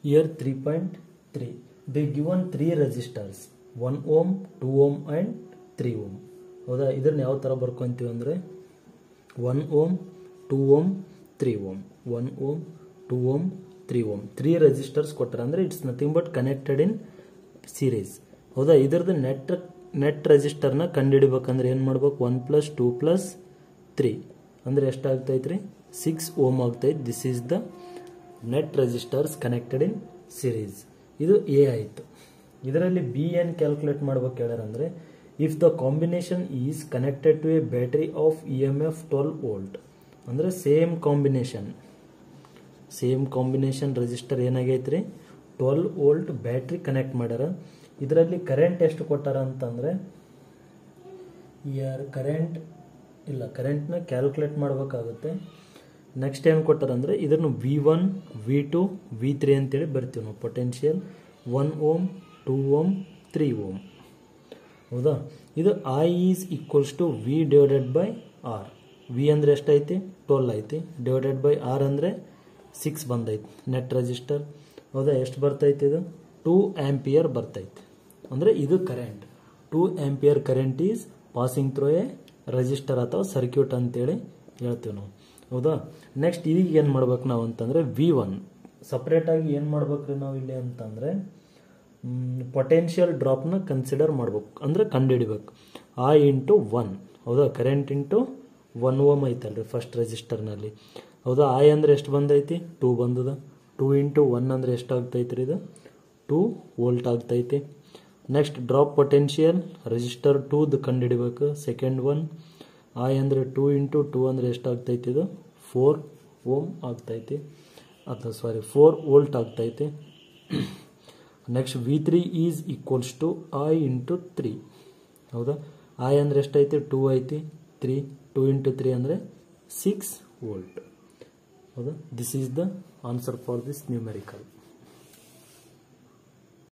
Here 3.3. They given 3 resistors 1 ohm, 2 ohm and 3 ohm. ಹೌದಾ, ಇದನ್ನ ಯಾವ ಥರ ಬರ್ಕೊಂತೀವಿ ಅಂದರೆ 1 ohm, 2 ohm, 3 ohm, 1 ohm, 2 ohm, 3 ohm. 3 resistors ಕೊಟ್ಟರೆ ಅಂದರೆ it's nothing but connected in series. ಹೌದಾ, ಇದರದ್ದು ನೆಟ್ ರೆಸಿಸ್ಟರ್ನ ಕಂಡುಹಿಡಿಬೇಕಂದ್ರೆ ಏನು ಮಾಡ್ಬೇಕು? 1 + 2 + 3 ಅಂದರೆ ಎಷ್ಟಾಗ್ತೈತೆ ರೀ? 6 ohm ಆಗ್ತೈತೆ. This is the net resistors connected in series. ಇದು ಎ ಆಯಿತು. ಇದರಲ್ಲಿ ಬಿ ಏನು ಕ್ಯಾಲ್ಕುಲೇಟ್ ಮಾಡ್ಬೇಕು ಹೇಳ್ಯಾರಂದರೆ, if the combination is connected to a battery of E M F 12 volt ಅಂದರೆ ಸೇಮ್ ಕಾಂಬಿನೇಷನ್ ರೆಸಿಸ್ಟರ್ ಏನಾಗೈತೆ ರೀ? 12 ವೋಲ್ಟ್ ಬ್ಯಾಟ್ರಿ ಕನೆಕ್ಟ್ ಮಾಡ್ಯಾರ. ಇದರಲ್ಲಿ ಕರೆಂಟ್ ಎಷ್ಟು ಕೊಟ್ಟಾರ ಅಂತಂದರೆ, ಕರೆಂಟ್ನ ಕ್ಯಾಲ್ಕುಲೇಟ್ ಮಾಡಬೇಕಾಗುತ್ತೆ. ನೆಕ್ಸ್ಟ್ ಏನು ಕೊಟ್ಟಾರಂದರೆ ಇದನ್ನು V1, V2, V3 ಅಂತೇಳಿ ಬರ್ತೀವಿ ನಾವು. Potential 1 ohm, 2 ohm, 3 ohm. ಹೌದಾ, ಇದು I is equals to V divided by R. V ಅಂದರೆ ಎಷ್ಟೈತಿ? 12 ಐತಿ. ಡಿವೈಡೆಡ್ ಬೈ R ಅಂದರೆ 6 ಬಂದೈತಿ ನೆಟ್ ರೆಸಿಸ್ಟರ್. ಹೌದಾ, ಎಷ್ಟು ಬರ್ತೈತಿ? ಇದು 2 ಆಂಪಿಯರ್ ಬರ್ತೈತಿ. ಅಂದರೆ ಇದು current. 2 ampere current is passing through A resistor ಅಥವಾ ಸರ್ಕ್ಯೂಟ್ ಅಂತೇಳಿ ಹೇಳ್ತೀವಿ ನಾವು. ಹೌದಾ, ನೆಕ್ಸ್ಟ್ ಈಗ ಏನು ಮಾಡ್ಬೇಕು ನಾವು ಅಂತಂದರೆ V1 ಸಪ್ರೇಟಾಗಿ ಏನು ಮಾಡ್ಬೇಕ್ರಿ ನಾವು ಇಲ್ಲಿ ಅಂತಂದರೆ ಪೊಟೆನ್ಷಿಯಲ್ ಡ್ರಾಪ್ನ ಕನ್ಸಿಡರ್ ಮಾಡ್ಬೇಕು, ಅಂದರೆ ಕಂಡುಹಿಡಿಬೇಕು. I × 1. ಹೌದಾ, ಕರೆಂಟ್ ಇಂಟು 1 ohm ಐತಲ್ರಿ ಫಸ್ಟ್ ರೆಸಿಸ್ಟರ್ನಲ್ಲಿ. ಹೌದಾ, I ಅಂದರೆ ಎಷ್ಟು ಬಂದೈತಿ? 2 ಬಂದದ. 2 × 1 ಅಂದರೆ ಎಷ್ಟು ಆಗ್ತೈತಿ ರೀ? ಇದು 2 ವೋಲ್ಟ್ ಆಗ್ತೈತಿ. ನೆಕ್ಸ್ಟ್ ಡ್ರಾಪ್ ಪೊಟೆನ್ಷಿಯಲ್ ರೆಸಿಸ್ಟರ್ 2ದು ಕಂಡುಹಿಡಿಬೇಕು. ಸೆಕೆಂಡ್ ಒನ್ I ಅಂದರೆ 2 × 2 ಅಂದರೆ ಎಷ್ಟು ಆಗ್ತೈತಿ? ಇದು 4 ohm ಆಗ್ತೈತಿ, ಅಥವಾ 4 ವೋಲ್ಟ್ ಆಗ್ತೈತಿ. Next V3 is equals to I × 3. ಹೌದಾ, I ಅಂದರೆ ಎಷ್ಟೈತಿ? 2 ಐತಿ. 2 × 3 ಅಂದರೆ 6 ವೋಲ್ಟ್. ಹೌದಾ, this is the answer for this numerical.